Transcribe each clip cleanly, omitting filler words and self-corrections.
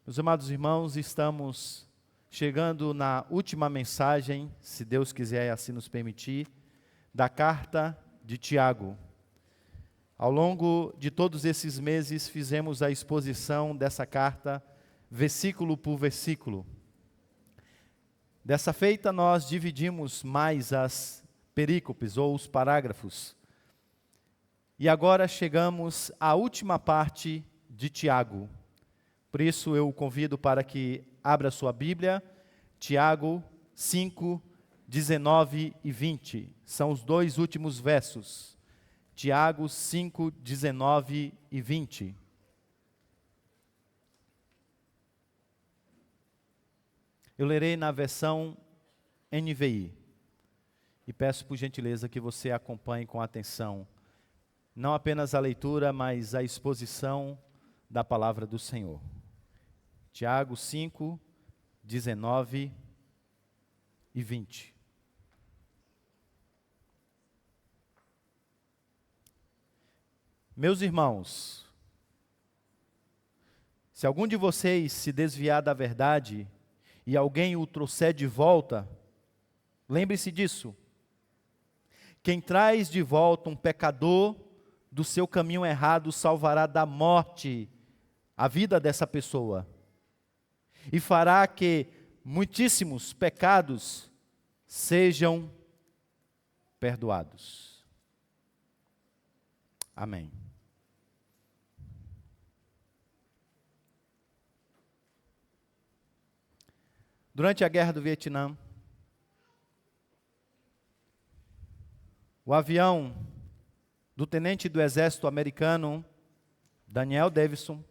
Meus amados irmãos, estamos chegando na última mensagem, se Deus quiser assim nos permitir, da carta de Tiago. Ao longo de todos esses meses, fizemos a exposição dessa carta, versículo por versículo. Dessa feita, nós dividimos mais as perícopes ou os parágrafos. E agora chegamos à última parte de Tiago. Por isso eu o convido para que abra sua Bíblia, Tiago 5, 19 e 20. São os dois últimos versos. Tiago 5, 19 e 20. Eu lerei na versão NVI. E peço por gentileza que você acompanhe com atenção, não apenas a leitura, mas a exposição da palavra do Senhor. Tiago 5, 19 e 20. Meus irmãos, se algum de vocês se desviar da verdade e alguém o trouxer de volta, lembre-se disso. Quem traz de volta um pecador do seu caminho errado salvará da morte a vida dessa pessoa e fará que muitíssimos pecados sejam perdoados. Amém. Durante a Guerra do Vietnã, o avião do tenente do exército americano, Daniel Davidson,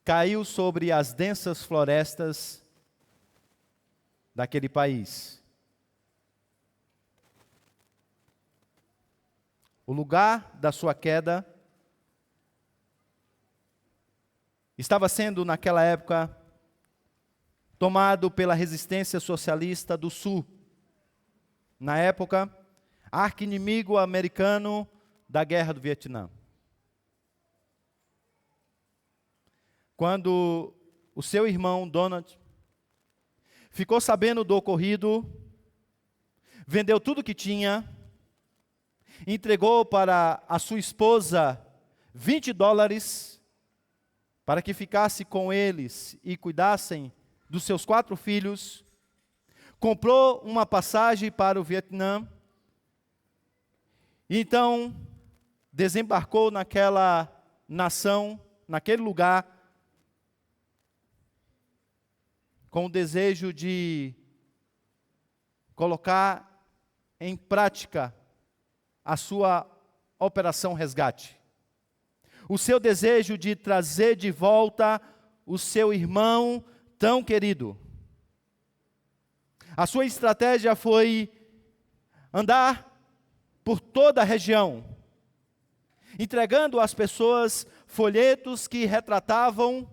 caiu sobre as densas florestas daquele país. O lugar da sua queda estava sendo, naquela época, tomado pela resistência socialista do Sul. Na época, arqui-inimigo americano da Guerra do Vietnã. Quando o seu irmão Donald ficou sabendo do ocorrido, vendeu tudo que tinha, entregou para a sua esposa $20 para que ficasse com eles e cuidassem dos seus 4 filhos, comprou uma passagem para o Vietnã, e então desembarcou naquela nação, naquele lugar, com o desejo de colocar em prática a sua operação resgate. O seu desejo de trazer de volta o seu irmão tão querido. A sua estratégia foi andar por toda a região, entregando às pessoas folhetos que retratavam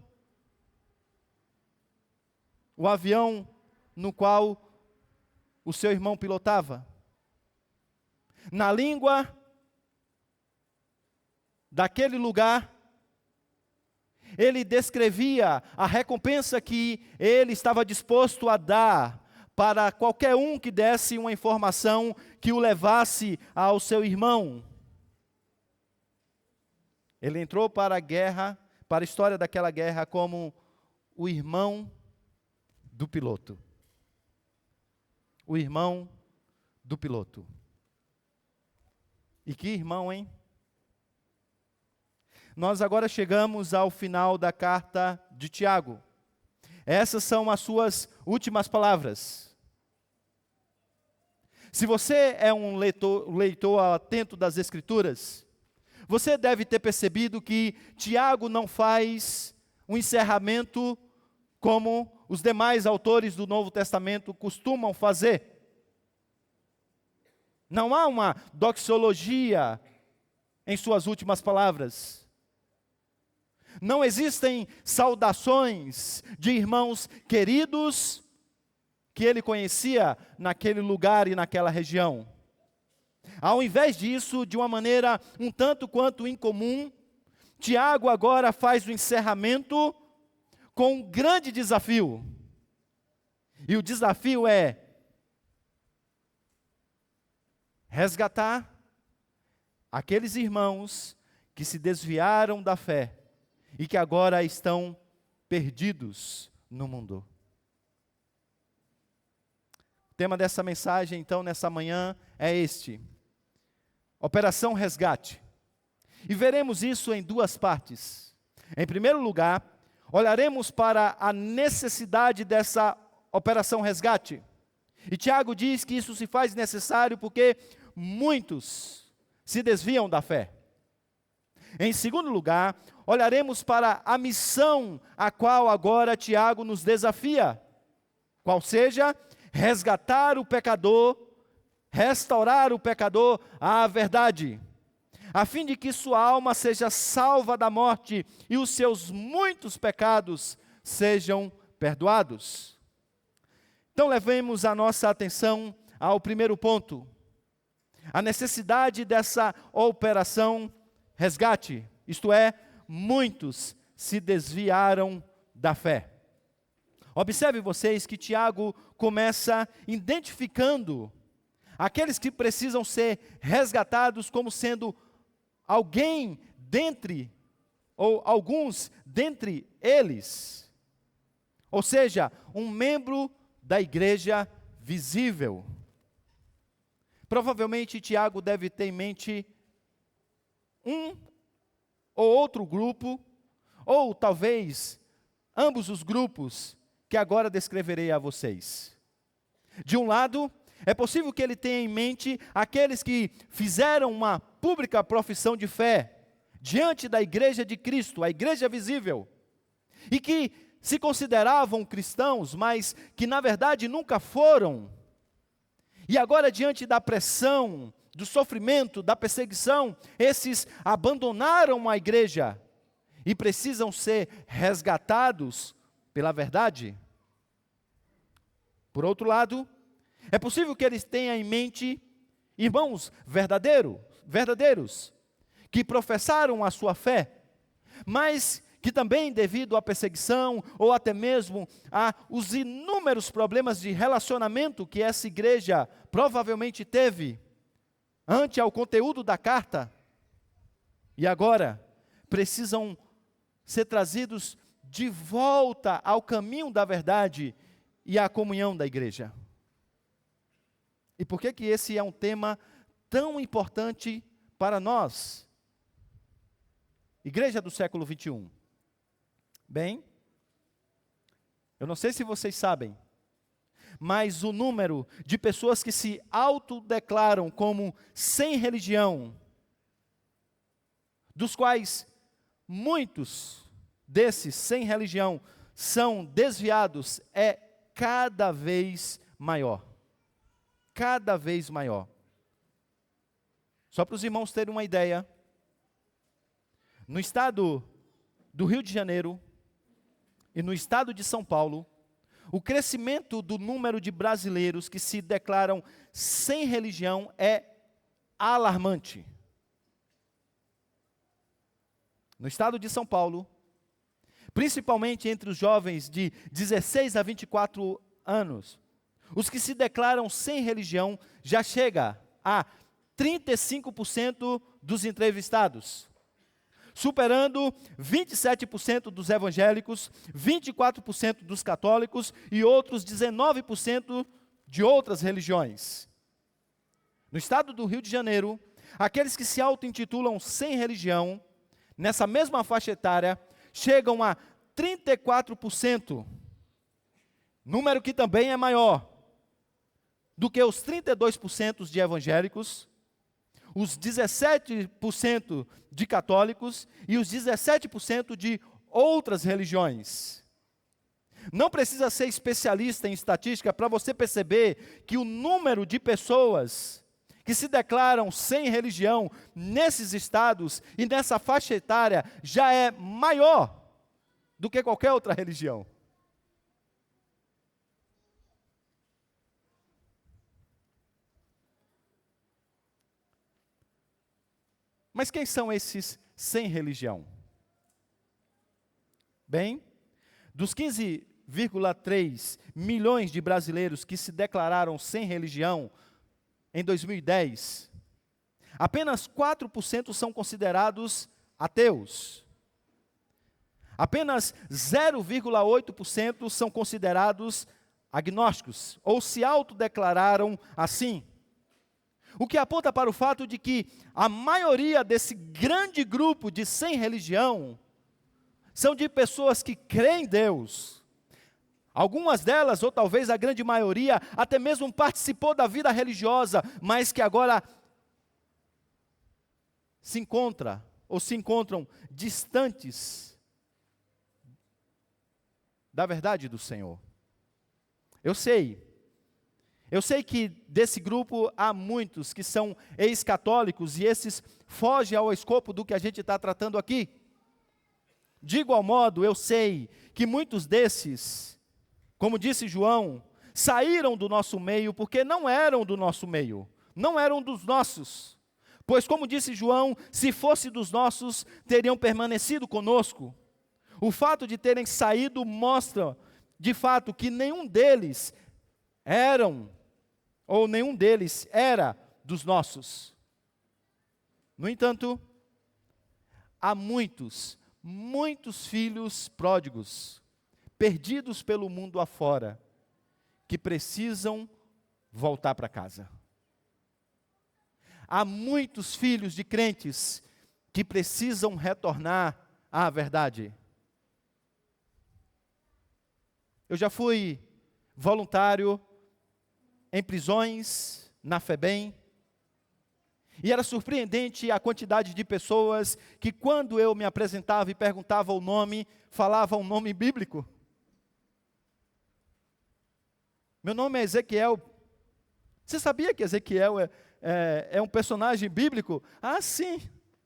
o avião no qual o seu irmão pilotava. Na língua daquele lugar, ele descrevia a recompensa que ele estava disposto a dar para qualquer um que desse uma informação que o levasse ao seu irmão. Ele entrou para a guerra, para a história daquela guerra, como o irmão do piloto. O irmão do piloto. E que irmão, hein? Nós agora chegamos ao final da carta de Tiago. Essas são as suas últimas palavras. Se você é um leitor atento das Escrituras, você deve ter percebido que Tiago não faz um encerramento como os demais autores do Novo Testamento costumam fazer. Não há uma doxologia em suas últimas palavras. Não existem saudações de irmãos queridos que ele conhecia naquele lugar e naquela região. Ao invés disso, de uma maneira um tanto quanto incomum, Tiago agora faz o encerramento com um grande desafio. E o desafio é resgatar aqueles irmãos que se desviaram da fé e que agora estão perdidos no mundo. O tema dessa mensagem, então, nessa manhã é este: Operação Resgate. E veremos isso em duas partes. Em primeiro lugar, olharemos para a necessidade dessa Operação Resgate. E Tiago diz que isso se faz necessário porque muitos se desviam da fé. Em segundo lugar, olharemos para a missão a qual agora Tiago nos desafia, qual seja, resgatar o pecador, restaurar o pecador à verdade, a fim de que sua alma seja salva da morte e os seus muitos pecados sejam perdoados. Então levemos a nossa atenção ao primeiro ponto, a necessidade dessa operação resgate, isto é, muitos se desviaram da fé. Observe vocês que Tiago começa identificando aqueles que precisam ser resgatados como sendo alguém dentre, ou alguns dentre eles. Ou seja, um membro da igreja visível. Provavelmente Tiago deve ter em mente um ou outro grupo, ou talvez ambos os grupos que agora descreverei a vocês. De um lado, é possível que ele tenha em mente aqueles que fizeram uma pública profissão de fé diante da igreja de Cristo, a igreja visível, e que se consideravam cristãos, mas que na verdade nunca foram. E agora, diante da pressão, do sofrimento, da perseguição, esses abandonaram a igreja e precisam ser resgatados pela verdade. Por outro lado, é possível que eles tenham em mente irmãos verdadeiros, que professaram a sua fé, mas que também, devido à perseguição, ou até mesmo a os inúmeros problemas de relacionamento que essa igreja provavelmente teve, ante ao conteúdo da carta, e agora precisam ser trazidos de volta ao caminho da verdade e à comunhão da igreja. E por que que esse é um tema tão importante para nós, igreja do século 21? Bem, eu não sei se vocês sabem, mas o número de pessoas que se autodeclaram como sem religião, dos quais muitos desses sem religião são desviados, é cada vez maior. Cada vez maior. Só para os irmãos terem uma ideia, no estado do Rio de Janeiro e no estado de São Paulo, o crescimento do número de brasileiros que se declaram sem religião é alarmante. No estado de São Paulo, principalmente entre os jovens de 16 a 24 anos, os que se declaram sem religião já chega a 35% dos entrevistados, superando 27% dos evangélicos, 24% dos católicos e outros 19% de outras religiões. No estado do Rio de Janeiro, aqueles que se auto-intitulam sem religião, nessa mesma faixa etária, chegam a 34%, número que também é maior do que os 32% de evangélicos, os 17% de católicos e os 17% de outras religiões. Não precisa ser especialista em estatística para você perceber que o número de pessoas que se declaram sem religião nesses estados e nessa faixa etária já é maior do que qualquer outra religião. Mas quem são esses sem religião? Bem, Dos 15,3 milhões de brasileiros que se declararam sem religião em 2010, apenas 4% são considerados ateus. Apenas 0,8% são considerados agnósticos, ou se autodeclararam assim. O que aponta para o fato de que a maioria desse grande grupo de sem religião são de pessoas que creem em Deus. Algumas delas, ou talvez a grande maioria, até mesmo participou da vida religiosa, mas que agora se encontram distantes da verdade do Senhor. Eu sei que desse grupo há muitos que são ex-católicos e esses fogem ao escopo do que a gente está tratando aqui. De igual modo, eu sei que muitos desses, como disse João, saíram do nosso meio porque não eram do nosso meio, não eram dos nossos. Pois, como disse João, se fosse dos nossos, teriam permanecido conosco. O fato de terem saído mostra, de fato, que nenhum deles era dos nossos. No entanto, há muitos filhos pródigos, perdidos pelo mundo afora, que precisam voltar para casa. Há muitos filhos de crentes que precisam retornar à verdade. Eu já fui voluntário em prisões, na FEBEM, e era surpreendente a quantidade de pessoas que, quando eu me apresentava e perguntava o nome, falavam um nome bíblico. Meu nome é Ezequiel. Você sabia que Ezequiel é um personagem bíblico? Ah, sim.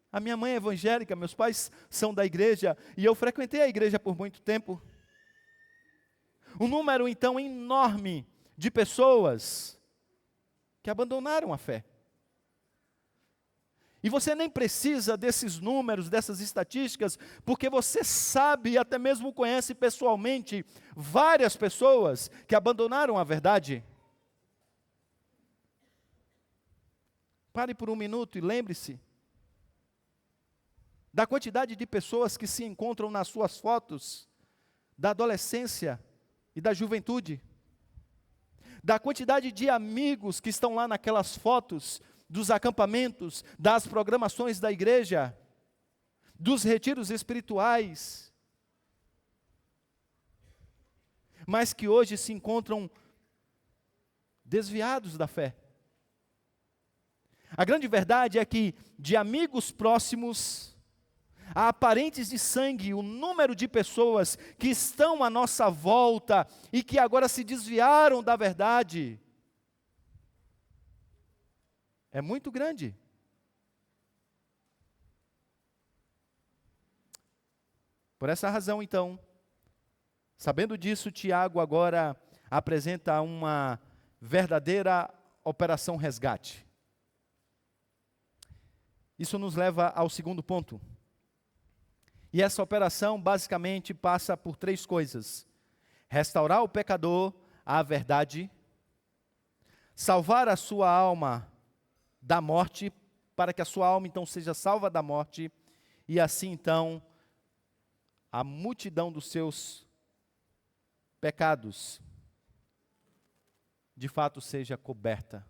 A minha mãe é evangélica, meus pais são da igreja, e eu frequentei a igreja por muito tempo. Um número, então, enorme de pessoas que abandonaram a fé. E você nem precisa desses números, dessas estatísticas, porque você sabe e até mesmo conhece pessoalmente várias pessoas que abandonaram a verdade. Pare por um minuto e lembre-se da quantidade de pessoas que se encontram nas suas fotos da adolescência e da juventude, da quantidade de amigos que estão lá naquelas fotos dos acampamentos, das programações da igreja, dos retiros espirituais, mas que hoje se encontram desviados da fé. A grande verdade é que de amigos próximos a parentes de sangue, o número de pessoas que estão à nossa volta e que agora se desviaram da verdade é muito grande. Por essa razão, então, sabendo disso, Tiago agora apresenta uma verdadeira operação resgate. Isso nos leva ao segundo ponto. E essa operação basicamente passa por três coisas: restaurar o pecador à verdade, salvar a sua alma da morte, para que a sua alma então seja salva da morte, e assim então a multidão dos seus pecados de fato seja coberta.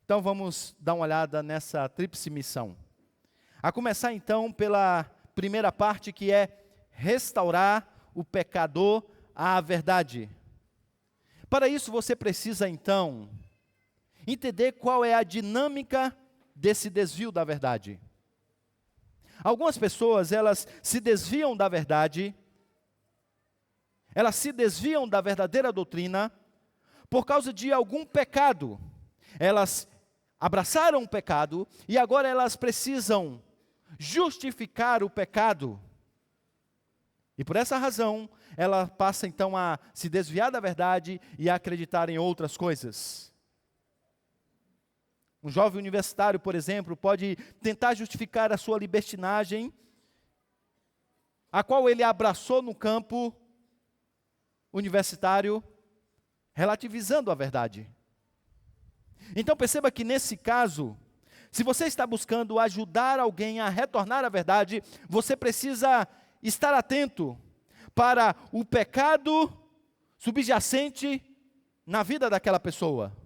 Então vamos dar uma olhada nessa tríplice missão. A começar então pela primeira parte, que é restaurar o pecador à verdade. Para isso você precisa então entender qual é a dinâmica desse desvio da verdade. Algumas pessoas, elas se desviam da verdade, elas se desviam da verdadeira doutrina por causa de algum pecado. Elas abraçaram o pecado e agora elas precisam justificar o pecado. E por essa razão, ela passa então a se desviar da verdade e a acreditar em outras coisas. Um jovem universitário, por exemplo, pode tentar justificar a sua libertinagem a qual ele abraçou no campo universitário, relativizando a verdade. Então perceba que nesse caso, se você está buscando ajudar alguém a retornar à verdade, você precisa estar atento para o pecado subjacente na vida daquela pessoa.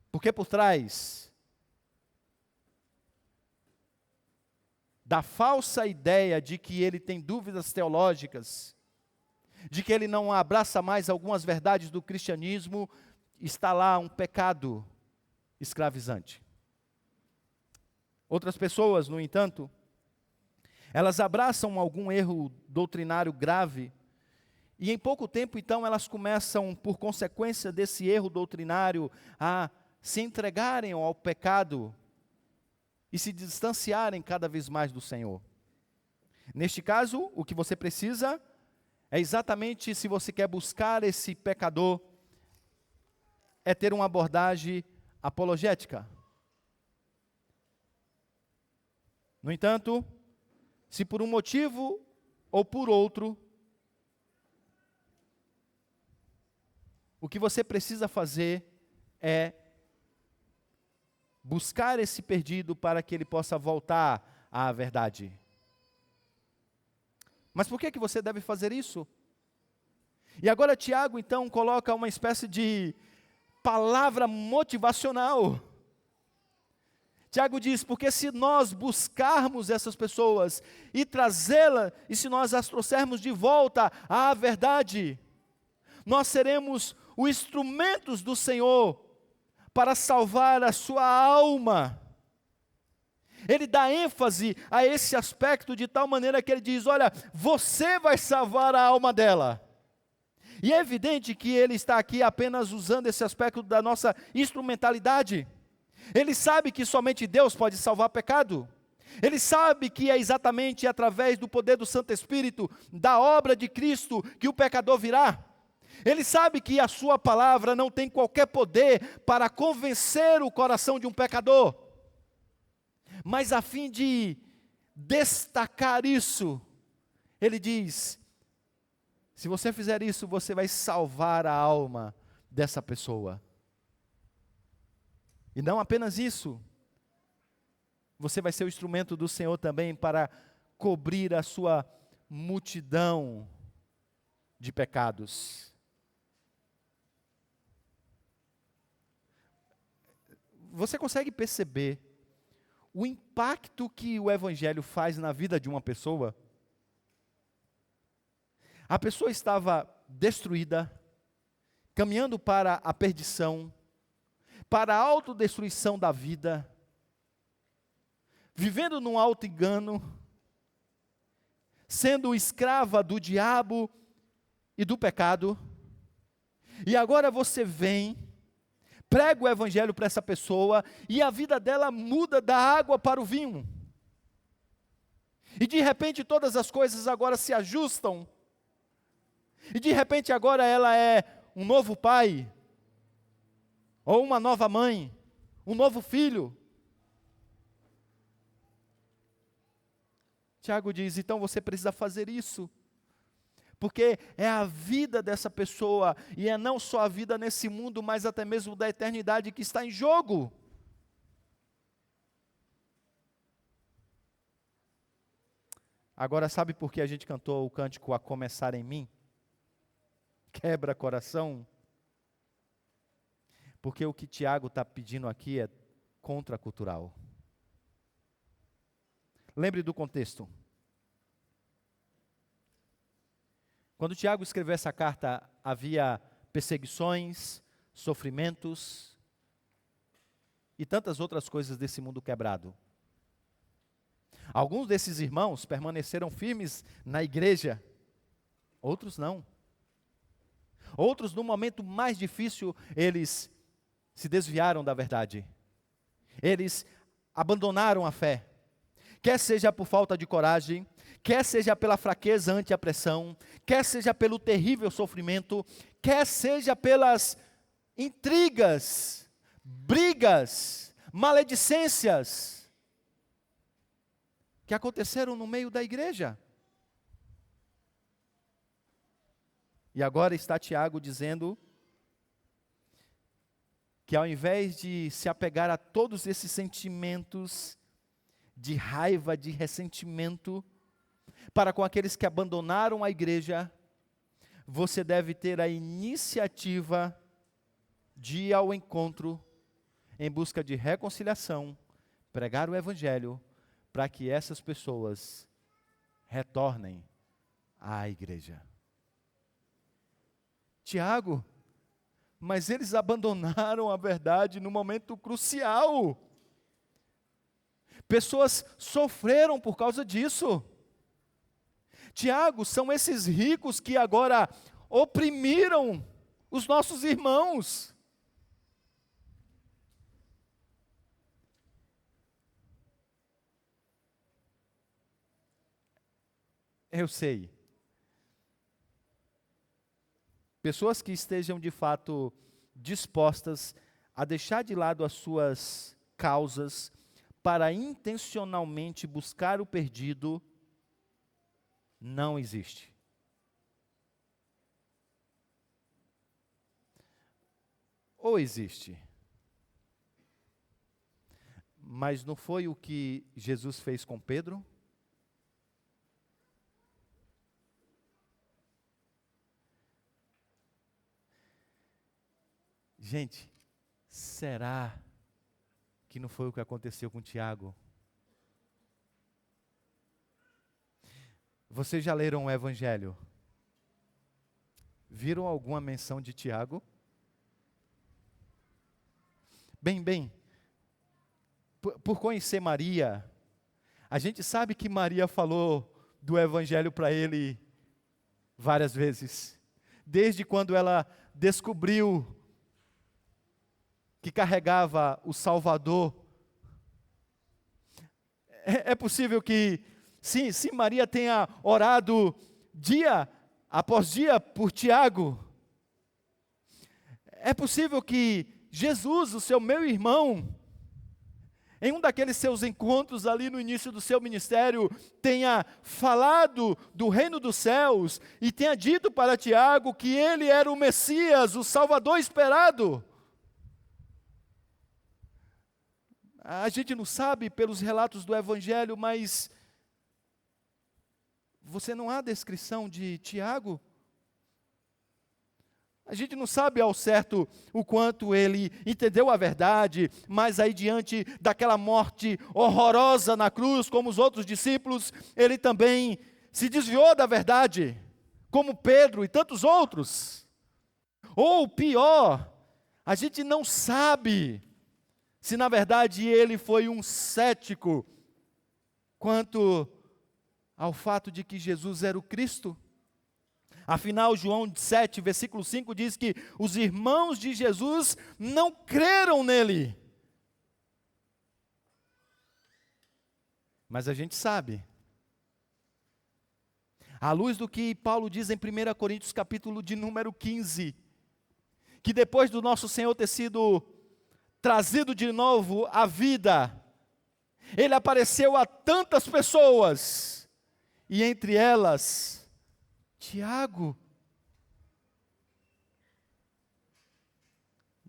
Porque por trás da falsa ideia de que ele tem dúvidas teológicas, de que ele não abraça mais algumas verdades do cristianismo, está lá um pecado escravizante. Outras pessoas, no entanto, elas abraçam algum erro doutrinário grave, e em pouco tempo, então, elas começam, por consequência desse erro doutrinário, a se entregarem ao pecado e se distanciarem cada vez mais do Senhor. Neste caso, o que você precisa é exatamente, se você quer buscar esse pecador, é ter uma abordagem apologética. No entanto, se por um motivo ou por outro, o que você precisa fazer é buscar esse perdido para que ele possa voltar à verdade. Mas por que você deve fazer isso? E agora Tiago então coloca uma espécie de palavra motivacional. Tiago diz, porque se nós buscarmos essas pessoas e trazê-las, e se nós as trouxermos de volta à verdade, nós seremos os instrumentos do Senhor para salvar a sua alma. Ele dá ênfase a esse aspecto de tal maneira que ele diz, olha, você vai salvar a alma dela. E é evidente que ele está aqui apenas usando esse aspecto da nossa instrumentalidade. Ele sabe que somente Deus pode salvar pecado. Ele sabe que é exatamente através do poder do Santo Espírito, da obra de Cristo, que o pecador virá. Ele sabe que a sua palavra não tem qualquer poder para convencer o coração de um pecador. Mas a fim de destacar isso, ele diz, se você fizer isso, você vai salvar a alma dessa pessoa. E não apenas isso, você vai ser o instrumento do Senhor também para cobrir a sua multidão de pecados. Você consegue perceber o impacto que o Evangelho faz na vida de uma pessoa? A pessoa estava destruída, caminhando para a perdição, para a autodestruição da vida, vivendo num auto-engano, sendo escrava do diabo e do pecado, e agora você vem, prega o Evangelho para essa pessoa, e a vida dela muda da água para o vinho. E de repente todas as coisas agora se ajustam. E de repente agora ela é um novo pai, ou uma nova mãe, um novo filho. Tiago diz, então você precisa fazer isso. Porque é a vida dessa pessoa, e é não só a vida nesse mundo, mas até mesmo da eternidade que está em jogo. Agora, sabe por que a gente cantou o cântico A Começar em Mim? Quebra coração. Porque o que Tiago está pedindo aqui é contracultural. Lembre do contexto. Quando Tiago escreveu essa carta, havia perseguições, sofrimentos e tantas outras coisas desse mundo quebrado. Alguns desses irmãos permaneceram firmes na igreja, outros não. Outros, no momento mais difícil, eles se desviaram da verdade. Eles abandonaram a fé. Quer seja por falta de coragem, quer seja pela fraqueza ante a pressão, quer seja pelo terrível sofrimento, quer seja pelas intrigas, brigas, maledicências. que aconteceram no meio da igreja. E agora está Tiago dizendo que ao invés de se apegar a todos esses sentimentos de raiva, de ressentimento, para com aqueles que abandonaram a igreja, você deve ter a iniciativa de ir ao encontro em busca de reconciliação, pregar o evangelho, para que essas pessoas retornem à igreja. Tiago, mas eles abandonaram a verdade no momento crucial. Pessoas sofreram por causa disso. Tiago, são esses ricos que agora oprimiram os nossos irmãos. Eu sei. Pessoas que estejam de fato dispostas a deixar de lado as suas causas para intencionalmente buscar o perdido, não existe. Ou existe? Mas não foi o que Jesus fez com Pedro? Gente, será que não foi o que aconteceu com Tiago? Vocês já leram o Evangelho? Viram alguma menção de Tiago? Bem, por conhecer Maria, a gente sabe que Maria falou do Evangelho para ele várias vezes. Desde quando ela descobriu que carregava o Salvador. É possível que, sim, Maria tenha orado dia após dia por Tiago. É possível que Jesus, o seu meu irmão, em um daqueles seus encontros ali no início do seu ministério, tenha falado do reino dos céus e tenha dito para Tiago que ele era o Messias, o Salvador esperado. A gente não sabe pelos relatos do Evangelho, mas você não há descrição de Tiago? A gente não sabe ao certo o quanto ele entendeu a verdade, mas aí diante daquela morte horrorosa na cruz, como os outros discípulos, ele também se desviou da verdade, como Pedro e tantos outros. Ou pior, a gente não sabe se na verdade ele foi um cético quanto ao fato de que Jesus era o Cristo. Afinal, João 7, versículo 5 diz que os irmãos de Jesus não creram nele. Mas a gente sabe, à luz do que Paulo diz em 1 Coríntios capítulo de número 15, que depois do nosso Senhor ter sido trazido de novo à vida, ele apareceu a tantas pessoas, e entre elas, Tiago.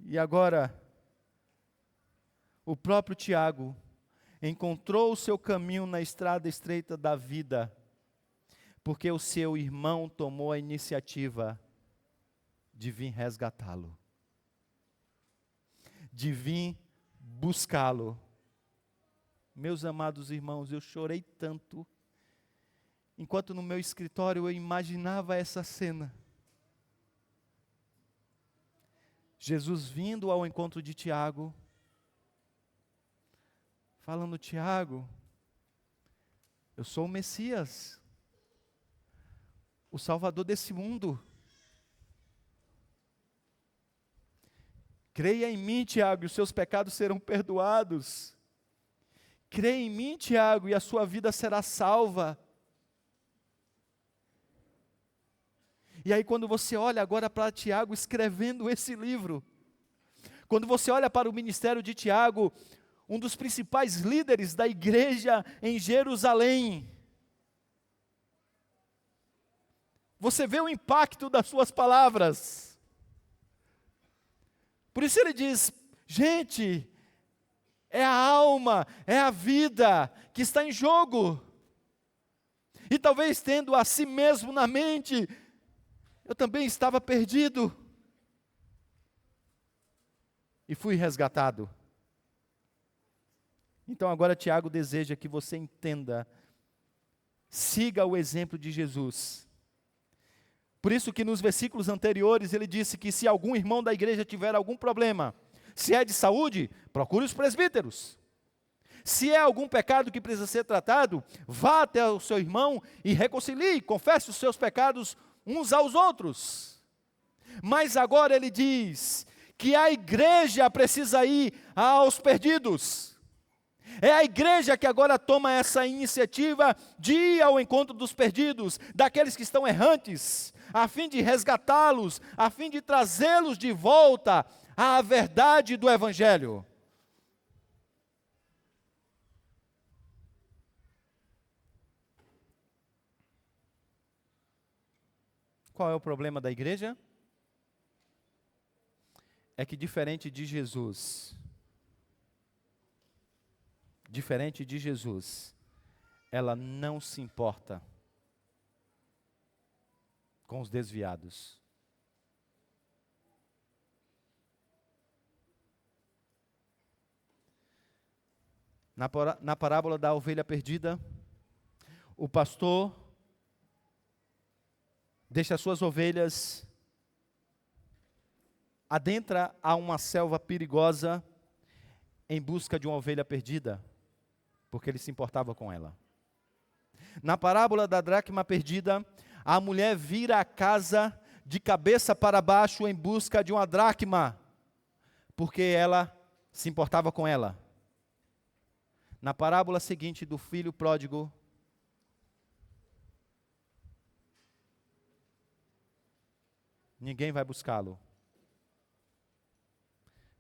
E agora, o próprio Tiago encontrou o seu caminho na estrada estreita da vida, porque o seu irmão tomou a iniciativa de vir resgatá-lo, de vir buscá-lo. Meus amados irmãos, eu chorei tanto, enquanto no meu escritório eu imaginava essa cena. Jesus vindo ao encontro de Tiago, falando: Tiago, eu sou o Messias, o Salvador desse mundo. Creia em mim, Tiago, e os seus pecados serão perdoados. Creia em mim, Tiago, e a sua vida será salva. E aí quando você olha agora para Tiago escrevendo esse livro, quando você olha para o ministério de Tiago, um dos principais líderes da igreja em Jerusalém. Você vê o impacto das suas palavras. Por isso ele diz: gente, é a alma, é a vida que está em jogo. E talvez tendo a si mesmo na mente, eu também estava perdido. E fui resgatado. Então agora Tiago deseja que você entenda, siga o exemplo de Jesus. Por isso que nos versículos anteriores ele disse que se algum irmão da igreja tiver algum problema, se é de saúde, procure os presbíteros. Se é algum pecado que precisa ser tratado, vá até o seu irmão e reconcilie, confesse os seus pecados uns aos outros. Mas agora ele diz que a igreja precisa ir aos perdidos. É a igreja que agora toma essa iniciativa de ir ao encontro dos perdidos, daqueles que estão errantes, a fim de resgatá-los, a fim de trazê-los de volta à verdade do Evangelho. Qual é o problema da igreja? É que diferente de Jesus, ela não se importa com os desviados. Na parábola da ovelha perdida, o pastor deixa as suas ovelhas, adentra a uma selva perigosa em busca de uma ovelha perdida, porque ele se importava com ela. Na parábola da dracma perdida, a mulher vira a casa de cabeça para baixo em busca de uma dracma, porque ela se importava com ela. Na parábola seguinte do filho pródigo, ninguém vai buscá-lo,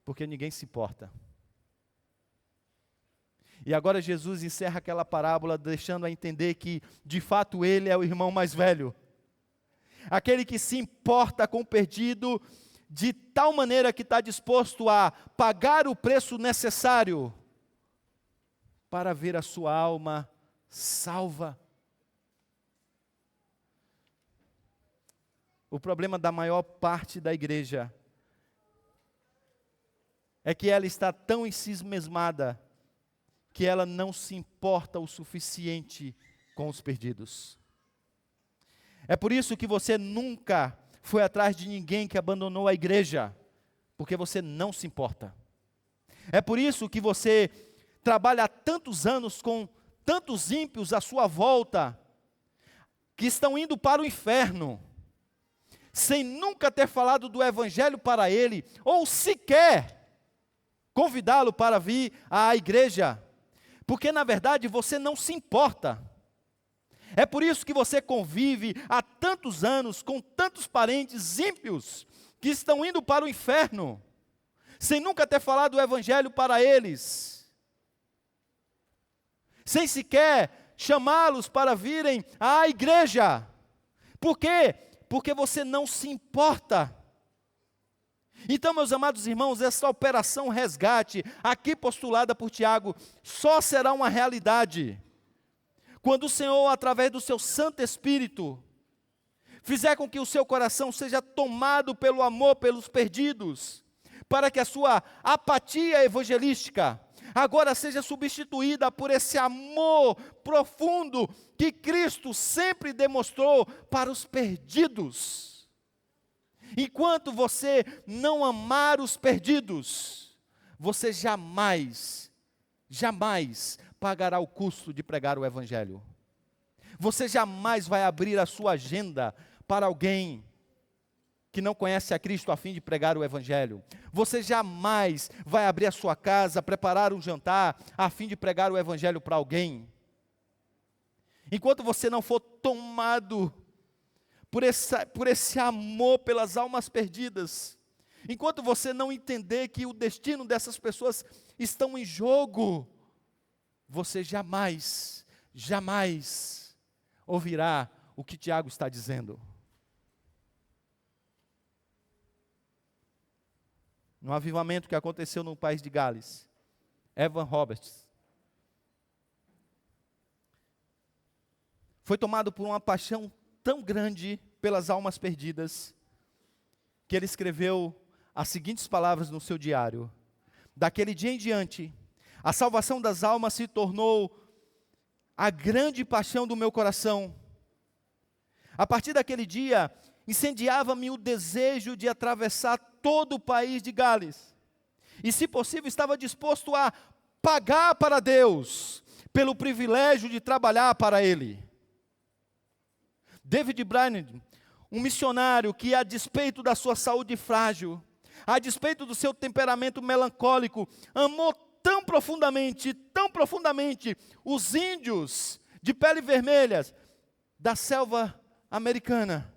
porque ninguém se importa. E agora Jesus encerra aquela parábola deixando a entender que, de fato, ele é o irmão mais velho. Aquele que se importa com o perdido de tal maneira que está disposto a pagar o preço necessário para ver a sua alma salva. O problema da maior parte da igreja é que ela está tão ensimismada que ela não se importa o suficiente com os perdidos. É por isso que você nunca foi atrás de ninguém que abandonou a igreja, porque você não se importa. É por isso que você trabalha há tantos anos com tantos ímpios à sua volta, que estão indo para o inferno, sem nunca ter falado do evangelho para ele, ou sequer convidá-lo para vir à igreja, porque na verdade você não se importa. É por isso que você convive há tantos anos com tantos parentes ímpios que estão indo para o inferno, sem nunca ter falado o evangelho para eles, sem sequer chamá-los para virem à igreja. Por quê? Porque você não se importa. Então, meus amados irmãos, essa operação resgate, aqui postulada por Tiago, só será uma realidade quando o Senhor, através do seu Santo Espírito, fizer com que o seu coração seja tomado pelo amor pelos perdidos, para que a sua apatia evangelística agora seja substituída por esse amor profundo que Cristo sempre demonstrou para os perdidos. Enquanto você não amar os perdidos, você jamais pagará o custo de pregar o evangelho. Você jamais vai abrir a sua agenda para alguém que não conhece a Cristo a fim de pregar o evangelho. Você jamais vai abrir a sua casa, preparar um jantar a fim de pregar o evangelho para alguém. Enquanto você não for tomado por esse amor pelas almas perdidas, enquanto você não entender que o destino dessas pessoas estão em jogo, você jamais ouvirá o que Tiago está dizendo. No avivamento que aconteceu no país de Gales, Evan Roberts foi tomado por uma paixão tão grande pelas almas perdidas, que ele escreveu as seguintes palavras no seu diário: daquele dia em diante, a salvação das almas se tornou a grande paixão do meu coração. A partir daquele dia, incendiava-me o desejo de atravessar todo o país de Gales, e se possível estava disposto a pagar para Deus, pelo privilégio de trabalhar para Ele. David Brainerd, um missionário que, a despeito da sua saúde frágil, a despeito do seu temperamento melancólico, amou tão profundamente os índios de pele vermelha da selva americana,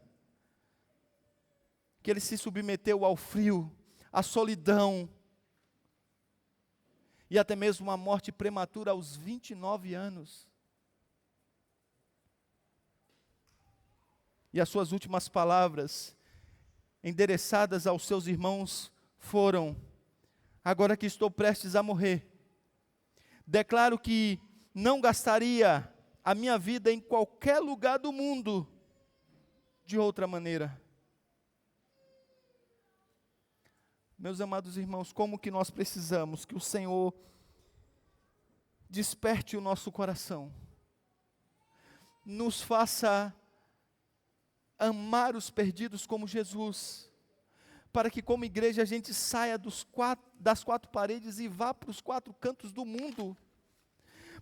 que ele se submeteu ao frio, à solidão, e até mesmo uma morte prematura aos 29 anos. E as suas últimas palavras, endereçadas aos seus irmãos, foram: agora que estou prestes a morrer, declaro que não gastaria a minha vida em qualquer lugar do mundo de outra maneira. Meus amados irmãos, como que nós precisamos que o Senhor desperte o nosso coração, nos faça amar os perdidos como Jesus, para que como igreja a gente saia das quatro paredes e vá para os quatro cantos do mundo,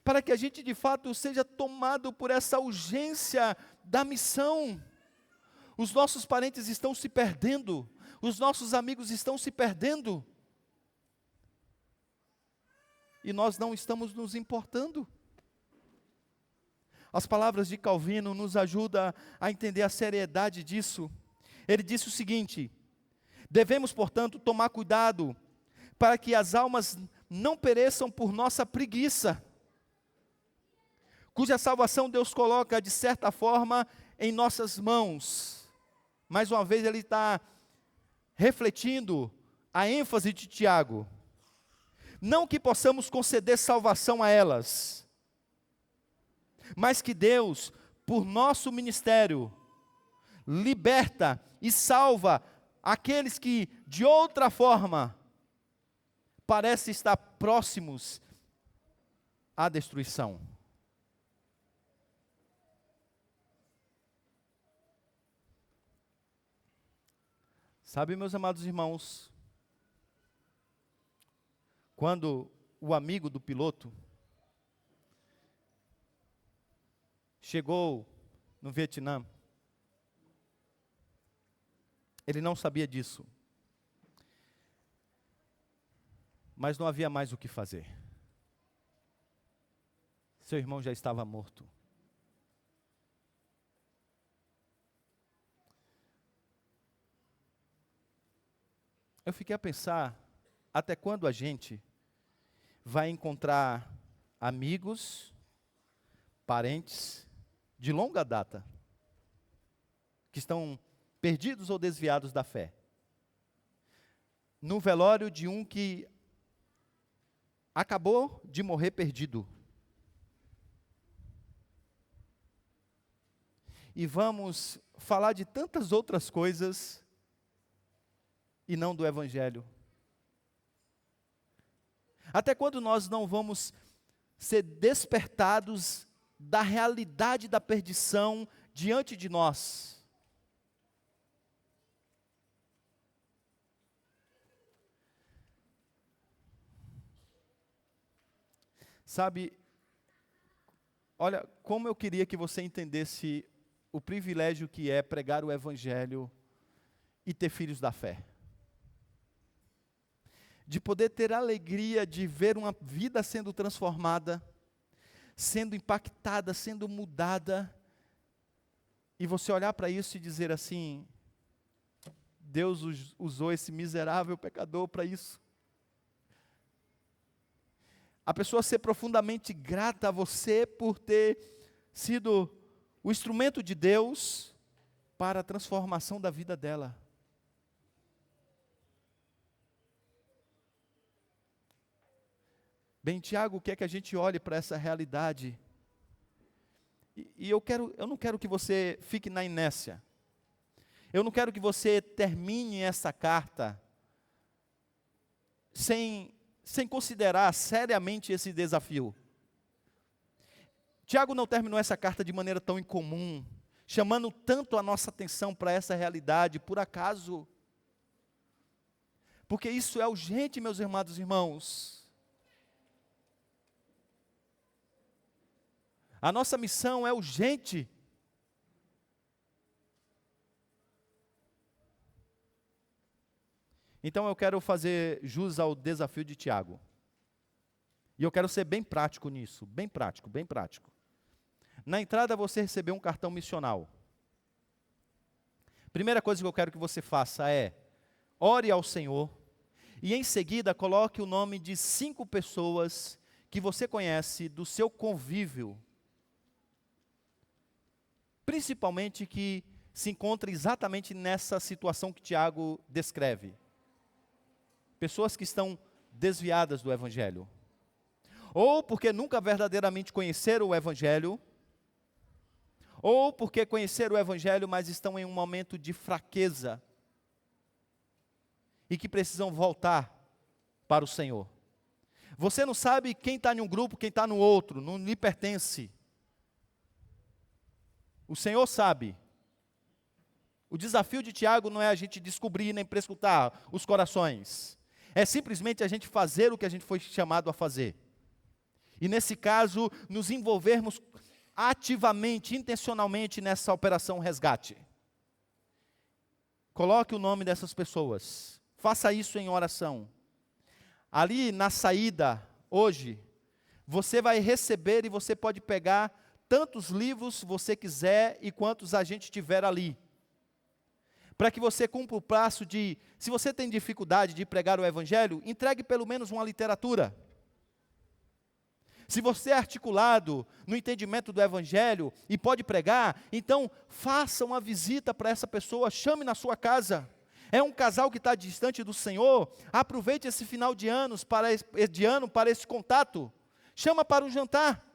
para que a gente de fato seja tomado por essa urgência da missão. Os nossos parentes estão se perdendo, os nossos amigos estão se perdendo, e nós não estamos nos importando. As palavras de Calvino nos ajudam a entender a seriedade disso. Ele disse o seguinte: devemos, portanto, tomar cuidado para que as almas não pereçam por nossa preguiça, cuja salvação Deus coloca, de certa forma, em nossas mãos. Mais uma vez ele está refletindo a ênfase de Tiago. Não que possamos conceder salvação a elas, mas que Deus, por nosso ministério, liberta e salva aqueles que, de outra forma, parecem estar próximos à destruição. Sabe, meus amados irmãos, quando o amigo do piloto chegou no Vietnã, ele não sabia disso, mas não havia mais o que fazer. Seu irmão já estava morto. Eu fiquei a pensar, até quando a gente vai encontrar amigos, parentes de longa data, que estão perdidos ou desviados da fé, no velório de um que acabou de morrer perdido. E vamos falar de tantas outras coisas e não do Evangelho. Até quando nós não vamos ser despertados da realidade da perdição diante de nós? Sabe, olha, como eu queria que você entendesse o privilégio que é pregar o Evangelho e ter filhos da fé. De poder ter a alegria de ver uma vida sendo transformada, sendo impactada, sendo mudada, e você olhar para isso e dizer assim: Deus usou esse miserável pecador para isso. a pessoa ser profundamente grata a você por ter sido o instrumento de Deus para a transformação da vida dela. Bem, Tiago quer que a gente olhe para essa realidade. E eu não quero que você fique na inércia. Eu não quero que você termine essa carta sem considerar seriamente esse desafio. Tiago não terminou essa carta de maneira tão incomum, chamando tanto a nossa atenção para essa realidade, por acaso. Porque isso é urgente, meus amados irmãos. A nossa missão é urgente. Então eu quero fazer jus ao desafio de Tiago. E eu quero ser bem prático nisso, bem prático, bem prático. Na entrada você recebeu um cartão missional. Primeira coisa que eu quero que você faça é, ore ao Senhor, e em seguida coloque o nome de 5 pessoas que você conhece do seu convívio, principalmente que se encontra exatamente nessa situação que Tiago descreve. Pessoas que estão desviadas do Evangelho, ou porque nunca verdadeiramente conheceram o Evangelho, ou porque conheceram o Evangelho, mas estão em um momento de fraqueza, e que precisam voltar para o Senhor. Você não sabe quem está em um grupo, quem está no outro, não lhe pertence. O Senhor sabe. O desafio de Tiago não é a gente descobrir nem prescrutar os corações. É simplesmente a gente fazer o que a gente foi chamado a fazer. E nesse caso, nos envolvermos ativamente, intencionalmente nessa operação resgate. Coloque o nome dessas pessoas. Faça isso em oração. Ali na saída, hoje, você vai receber e você pode pegar tantos livros você quiser e quantos a gente tiver ali. Para que você cumpra o prazo de, se você tem dificuldade de pregar o Evangelho, entregue pelo menos uma literatura. Se você é articulado no entendimento do Evangelho e pode pregar, então faça uma visita para essa pessoa, chame na sua casa. É um casal que está distante do Senhor, aproveite esse final de ano para esse contato. Chama para um jantar.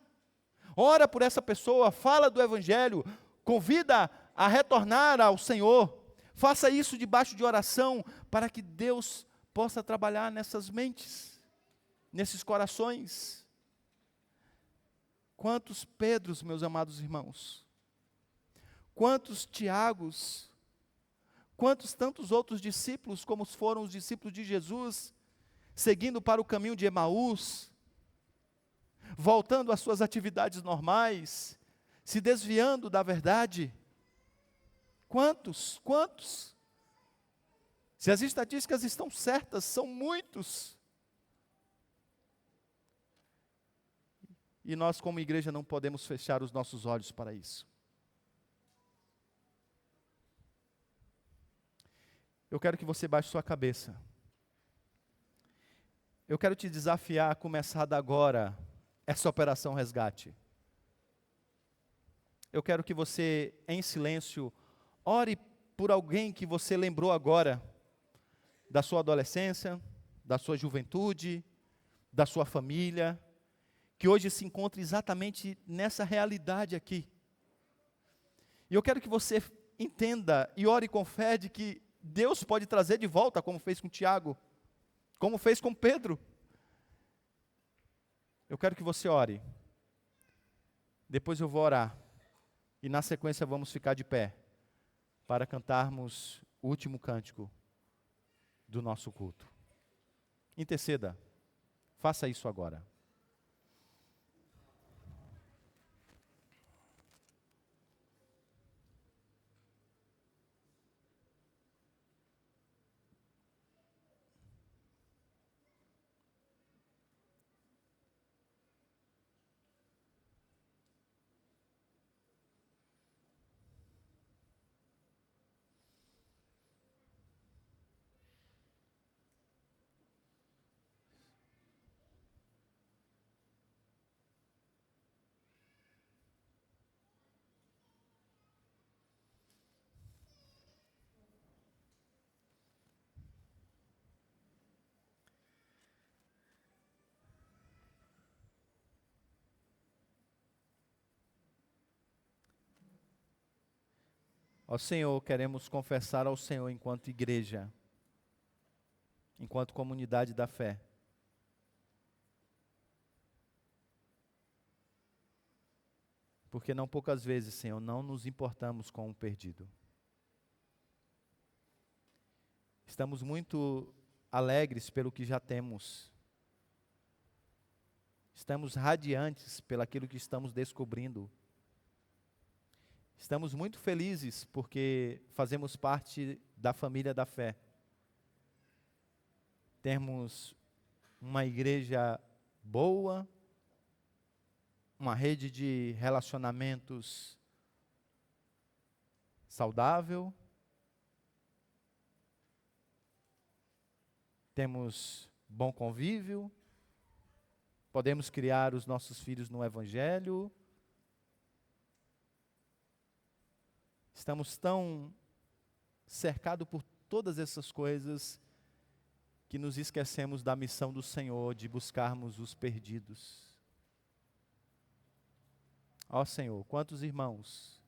Ora por essa pessoa, fala do Evangelho, convida a retornar ao Senhor. Faça isso debaixo de oração, para que Deus possa trabalhar nessas mentes, nesses corações. Quantos Pedros, meus amados irmãos, quantos Tiagos, quantos tantos outros discípulos, como foram os discípulos de Jesus, seguindo para o caminho de Emaús, voltando às suas atividades normais, se desviando da verdade. Quantos? Se as estatísticas estão certas, são muitos. E nós, como igreja, não podemos fechar os nossos olhos para isso. Eu quero que você baixe sua cabeça. Eu quero te desafiar a começar de agora essa operação resgate. Eu quero que você, em silêncio, ore por alguém que você lembrou agora, da sua adolescência, da sua juventude, da sua família, que hoje se encontra exatamente nessa realidade aqui. E eu quero que você entenda e ore com fé de que Deus pode trazer de volta, como fez com Tiago, como fez com Pedro. Eu quero que você ore. Depois eu vou orar. E na sequência vamos ficar de pé, para cantarmos o último cântico do nosso culto. Interceda. Faça isso agora. Ó Senhor, queremos confessar ao Senhor enquanto igreja, enquanto comunidade da fé, porque não poucas vezes, Senhor, não nos importamos com o perdido. Estamos muito alegres pelo que já temos. Estamos radiantes pelaquilo que estamos descobrindo. Estamos muito felizes porque fazemos parte da família da fé. Temos uma igreja boa, uma rede de relacionamentos saudável. Temos bom convívio. Podemos criar os nossos filhos no Evangelho. Estamos tão cercados por todas essas coisas que nos esquecemos da missão do Senhor de buscarmos os perdidos. Ó Senhor, quantos irmãos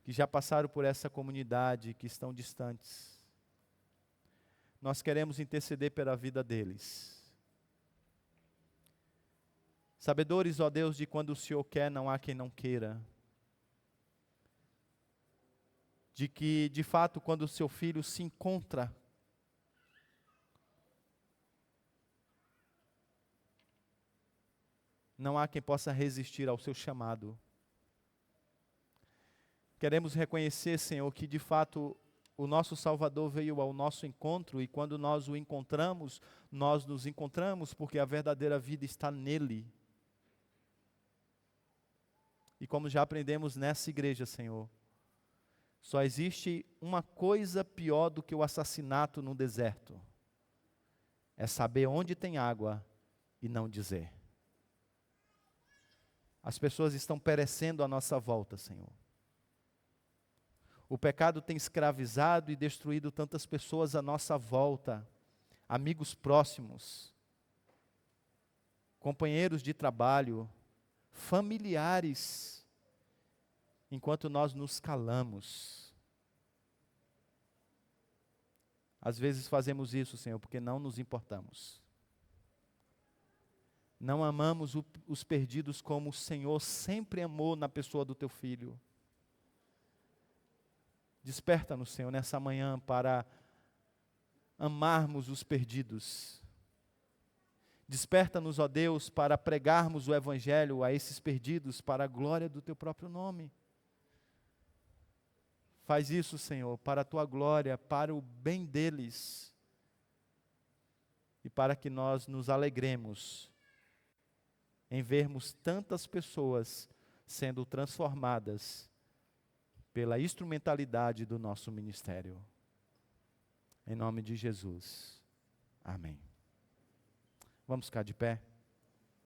que já passaram por essa comunidade, que estão distantes. Nós queremos interceder pela vida deles. Sabedores, ó Deus, de quando o Senhor quer, não há quem não queira. De que, de fato, quando o seu filho se encontra não há quem possa resistir ao seu chamado. Queremos reconhecer, Senhor, que de fato o nosso Salvador veio ao nosso encontro e quando nós o encontramos, nós nos encontramos porque a verdadeira vida está nele. E como já aprendemos nessa igreja, Senhor, só existe uma coisa pior do que o assassinato no deserto. É saber onde tem água e não dizer. As pessoas estão perecendo à nossa volta, Senhor. O pecado tem escravizado e destruído tantas pessoas à nossa volta, amigos próximos, companheiros de trabalho, familiares, enquanto nós nos calamos. Às vezes fazemos isso, Senhor, porque não nos importamos. Não amamos os perdidos como o Senhor sempre amou na pessoa do teu Filho. Desperta-nos, Senhor, nessa manhã para amarmos os perdidos. Desperta-nos, ó Deus, para pregarmos o Evangelho a esses perdidos para a glória do teu próprio nome. Faz isso, Senhor, para a tua glória, para o bem deles e para que nós nos alegremos em vermos tantas pessoas sendo transformadas pela instrumentalidade do nosso ministério. Em nome de Jesus. Amém. Vamos ficar de pé?